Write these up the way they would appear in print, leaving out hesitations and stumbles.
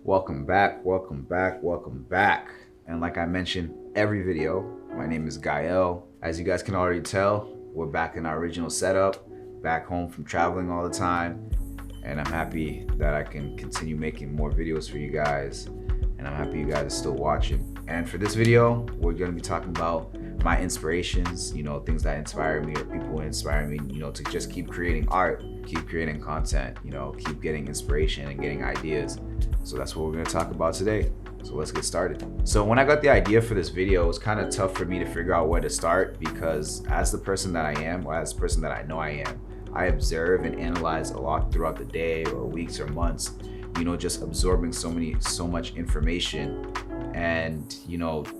Welcome back, welcome back, welcome back. And like I mentioned every video, my name is Gahel. As you guys can already tell, we're back in our original setup, back home from traveling all the time. And I'm happy that I can continue making more videos for you guys. And I'm happy you guys are still watching. And for this video, we're gonna be talking about my inspirations, things that inspire me or people who inspire me, to just keep creating art, keep creating content, keep getting inspiration and getting ideas. So that's what we're gonna talk about today. So let's get started. So when I got the idea for this video, it was kind of tough for me to figure out where to start because as the person that I am, or as the person that I know I am, I observe and analyze a lot throughout the day or weeks or months, just absorbing so much information and,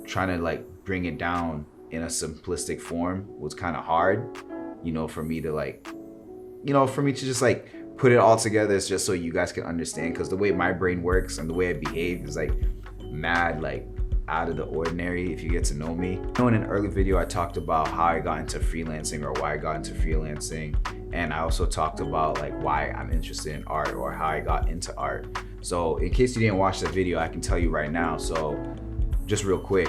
trying to bring it down in a simplistic form was kind of hard, for me to just put it all together is just so you guys can understand, because the way my brain works and the way I behave is mad out of the ordinary if you get to know me. In an early video I talked about how I got into freelancing or why I got into freelancing, and I also talked about why I'm interested in art or how I got into art. So in case you didn't watch the video, I can tell you right now. So just real quick,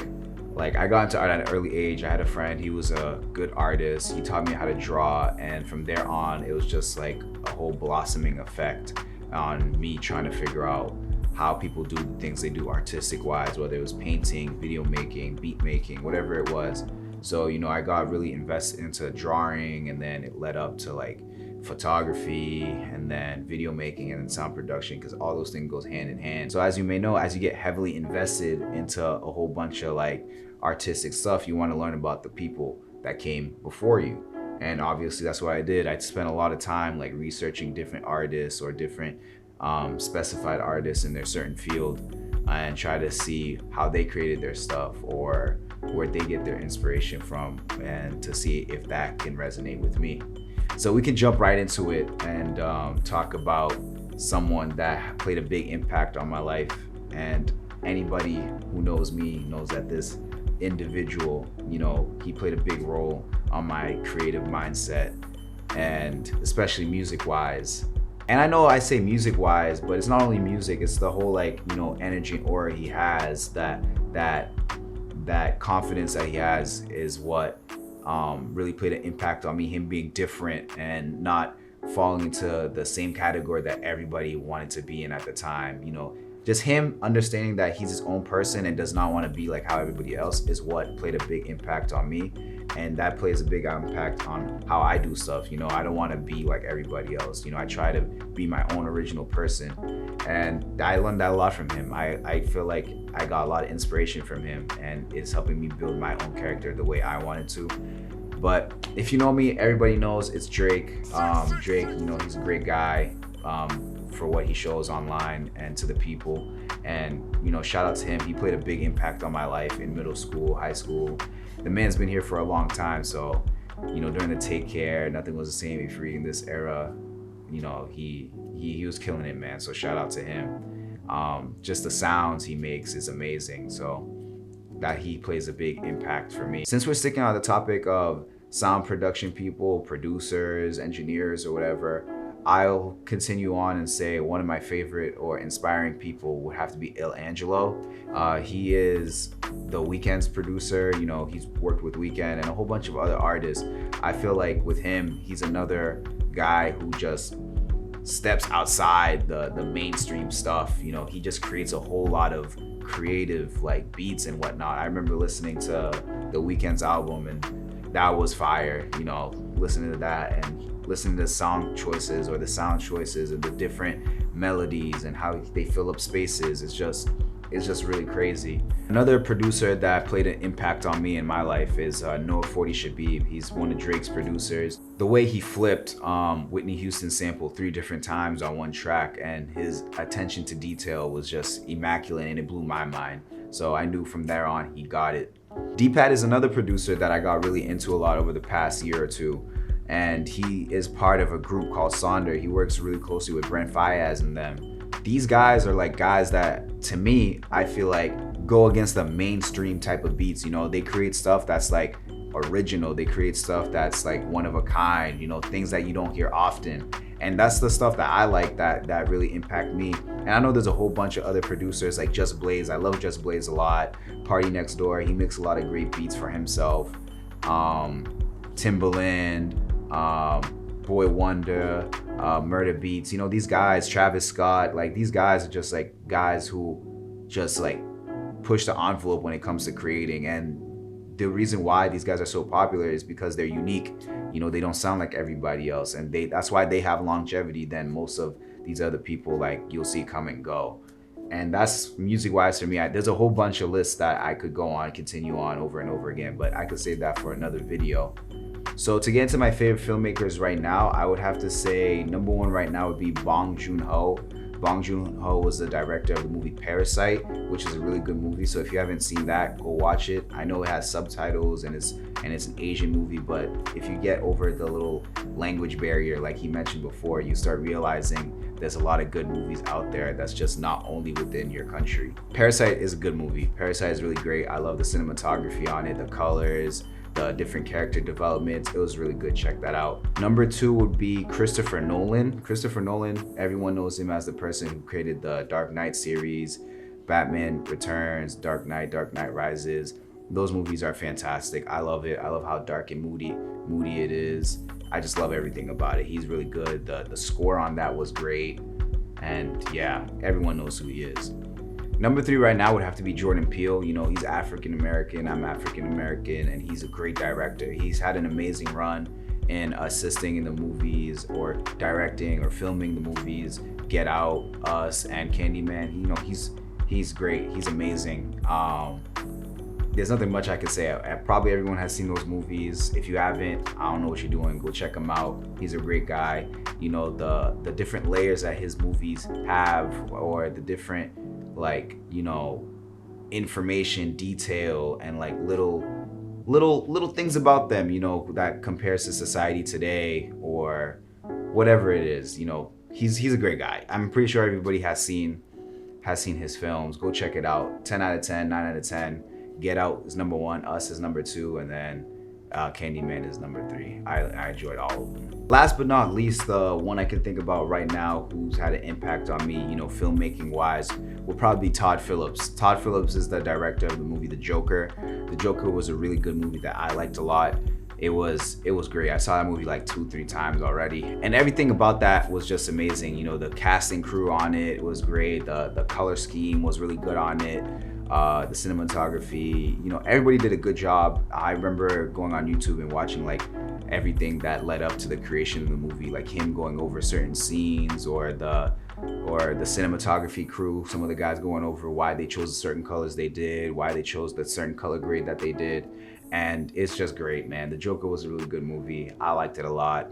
I got into art at an early age. I had a friend, he was a good artist. He taught me how to draw, and from there on, it was just a whole blossoming effect on me trying to figure out how people do the things they do artistic wise, whether it was painting, video making, beat making, whatever it was. So, I got really invested into drawing, and then it led up to photography and then video making and then sound production, because all those things goes hand in hand. So as you may know, as you get heavily invested into a whole bunch of artistic stuff, you want to learn about the people that came before you. And obviously that's what I did. I spent a lot of time researching different artists or different specified artists in their certain field, and try to see how they created their stuff or where they get their inspiration from, and to see if that can resonate with me. So we can jump right into it and talk about someone that played a big impact on my life. And anybody who knows me knows that this individual, he played a big role on my creative mindset, and especially music-wise. And I know I say music-wise, but it's not only music, it's the whole energy and aura he has, that confidence that he has is what really played an impact on me, him being different and not falling into the same category that everybody wanted to be in at the time. Just him understanding that he's his own person and does not want to be like how everybody else is what played a big impact on me. And that plays a big impact on how I do stuff. I don't want to be like everybody else. I try to be my own original person. And I learned that a lot from him. I feel like I got a lot of inspiration from him, and it's helping me build my own character the way I wanted to. But if you know me, everybody knows it's Drake. Drake, he's a great guy for what he shows online and to the people. And, shout out to him. He played a big impact on my life in middle school, high school. The man's been here for a long time. So, during the Take Care, Nothing Was the Same If You're Reading This era, he was killing it, man. So shout out to him. Just the sounds he makes is amazing. So that he plays a big impact for me. Since we're sticking on the topic of sound production people, producers, engineers, or whatever, I'll continue on and say one of my favorite or inspiring people would have to be Illangelo. He is the Weeknd's producer. He's worked with Weeknd and a whole bunch of other artists. I feel like with him, he's another guy who just steps outside the mainstream stuff. He just creates a whole lot of creative beats and whatnot. I remember listening to the Weeknd's album, and that was fire. Listening to that and listening to the song choices or the sound choices and the different melodies and how they fill up spaces. It's just really crazy. Another producer that played an impact on me in my life is Noah 40 Shebbib. He's one of Drake's producers. The way he flipped Whitney Houston sample 3 different times on one track, and his attention to detail was just immaculate, and it blew my mind. So I knew from there on he got it. Dpat is another producer that I got really into a lot over the past year or two. And he is part of a group called Sonder. He works really closely with Brent Faiyaz and them. These guys are guys that, to me, I feel go against the mainstream type of beats. They create stuff that's original. They create stuff that's one of a kind, things that you don't hear often. And that's the stuff that I like, that really impact me. And I know there's a whole bunch of other producers like Just Blaze. I love Just Blaze a lot. Party Next Door, he makes a lot of great beats for himself. Timbaland, Boy Wonder, Murder Beats, you know, these guys, Travis Scott, like these guys are just like guys who just like push the envelope when it comes to creating. And the reason why these guys are so popular is because they're unique. You know, they don't sound like everybody else, and that's why they have longevity than most of these other people like you'll see come and go. And that's music wise for me. There's a whole bunch of lists that I could go on, continue on over and over again, but I could save that for another video. So to get into my favorite filmmakers right now, I would have to say number one right now would be Bong Joon Ho. Bong Joon Ho was the director of the movie Parasite, which is a really good movie. So if you haven't seen that, go watch it. I know it has subtitles and it's an Asian movie, but if you get over the little language barrier, like he mentioned before, you start realizing there's a lot of good movies out there that's just not only within your country. Parasite is a good movie. Parasite is really great. I love the cinematography on it, the colors, the different character developments. It was really good. Check that out. Number two would be Christopher Nolan. Christopher Nolan, everyone knows him as the person who created the Dark Knight series, Batman Returns, Dark Knight Rises. Those movies are fantastic. I love it. I love how dark and moody it is. I just love everything about it. He's really good. The score on that was great. And yeah, everyone knows who he is. Number three right now would have to be Jordan Peele. You know, he's African American, I'm African American, and he's a great director. He's had an amazing run in assisting in the movies or directing or filming the movies, Get Out, Us, and Candyman. You know, he's great. He's amazing. There's nothing much I could say. Probably everyone has seen those movies. If you haven't, I don't know what you're doing. Go check him out. He's a great guy. You know, the different layers that his movies have, or the different, like, you know, information, detail, and like little things about them, you know, that compares to society today or whatever it is. You know, he's a great guy. I'm pretty sure everybody has seen his films. Go check it out. 10 out of 10, 9 out of 10. Get Out is number one, Us is number two, and then Candyman is number three. I enjoyed all of them. Last but not least, the one I can think about right now who's had an impact on me, you know, filmmaking wise, would probably be Todd Phillips. Todd Phillips is the director of the movie The Joker. The Joker was a really good movie that I liked a lot. It was great. I saw that movie like 2-3 times already, and everything about that was just amazing. You know, the casting crew on it was great. The color scheme was really good on it. The cinematography, you know, everybody did a good job. I remember going on YouTube and watching like everything that led up to the creation of the movie, like him going over certain scenes, or the cinematography crew, some of the guys going over why they chose the certain colors they did, why they chose the certain color grade that they did. And it's just great, man. The Joker was a really good movie. I liked it a lot.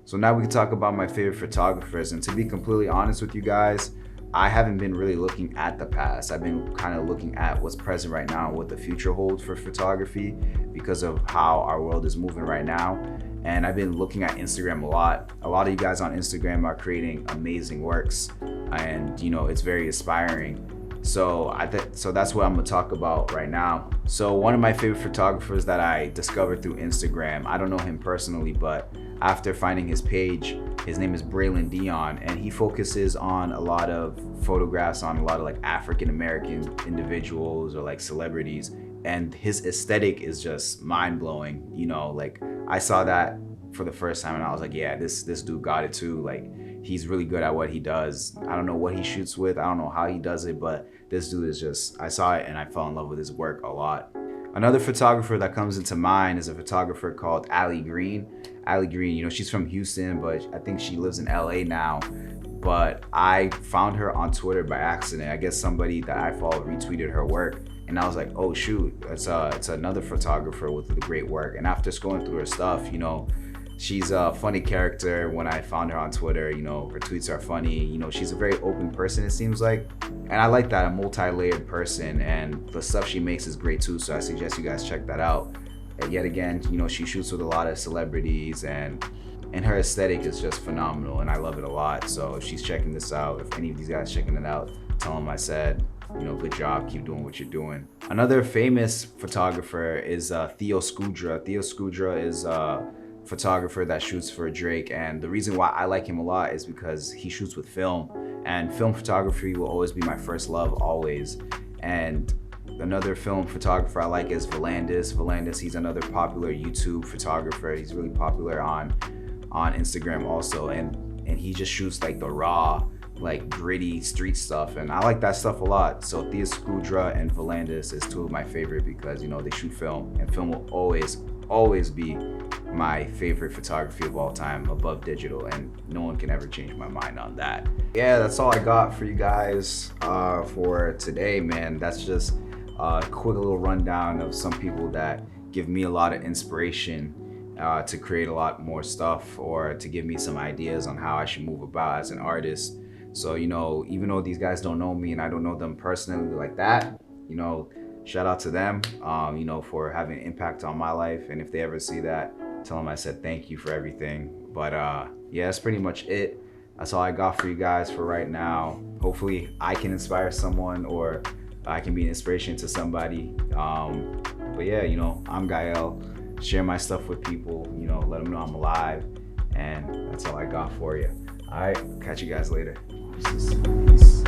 So now we can talk about my favorite photographers. And to be completely honest with you guys, I haven't been really looking at the past. I've been kind of looking at what's present right now and what the future holds for photography because of how our world is moving right now. And I've been looking at Instagram a lot. A lot of you guys on Instagram are creating amazing works, and you know, it's very inspiring. So so that's what I'm gonna talk about right now. So one of my favorite photographers that I discovered through Instagram, I don't know him personally, but after finding his page, his name is Braylen Dion, and he focuses on a lot of photographs on a lot of like African American individuals or like celebrities, and his aesthetic is just mind-blowing. You know, like I saw that for the first time and I was like, yeah, this dude got it too. Like, he's really good at what he does. I don't know what he shoots with, I don't know how he does it, but this dude is just, I saw it and I fell in love with his work a lot. Another photographer that comes into mind is a photographer called Ali Green. Ali Green, you know, she's from Houston, but I think she lives in LA now. But I found her on Twitter by accident. I guess somebody that I follow retweeted her work, and I was like, oh shoot, it's another photographer with great work. And after scrolling through her stuff, you know, she's a funny character. When I found her on Twitter, you know, her tweets are funny. You know, she's a very open person, it seems like. And I like that, a multi-layered person, and the stuff she makes is great too. So I suggest you guys check that out. And yet again, you know, she shoots with a lot of celebrities, and her aesthetic is just phenomenal, and I love it a lot. So if she's checking this out, if any of these guys checking it out, tell them I said, you know, good job, keep doing what you're doing. Another famous photographer is Theo Scudra. Theo Scudra is photographer that shoots for Drake, and the reason why I like him a lot is because he shoots with film, and film photography will always be my first love, always. And another film photographer I like is Vuhlandes. He's another popular YouTube photographer. He's really popular on Instagram also, and he just shoots like the raw, like gritty street stuff, and I like that stuff a lot. So Theo Scudra and Vuhlandes is two of my favorite because, you know, they shoot film, and film will always be my favorite photography of all time above digital, and no one can ever change my mind on that. Yeah, that's all I got for you guys for today, man. That's just a quick little rundown of some people that give me a lot of inspiration to create a lot more stuff, or to give me some ideas on how I should move about as an artist. So, you know, even though these guys don't know me and I don't know them personally like that, you know, shout out to them, you know, for having an impact on my life. And if they ever see that, tell them I said thank you for everything. But yeah, that's pretty much it. That's all I got for you guys for right now. Hopefully I can inspire someone, or I can be an inspiration to somebody. But yeah, you know, I'm Gahel. Share my stuff with people, you know, let them know I'm alive. And that's all I got for you. All right, catch you guys later. Peace.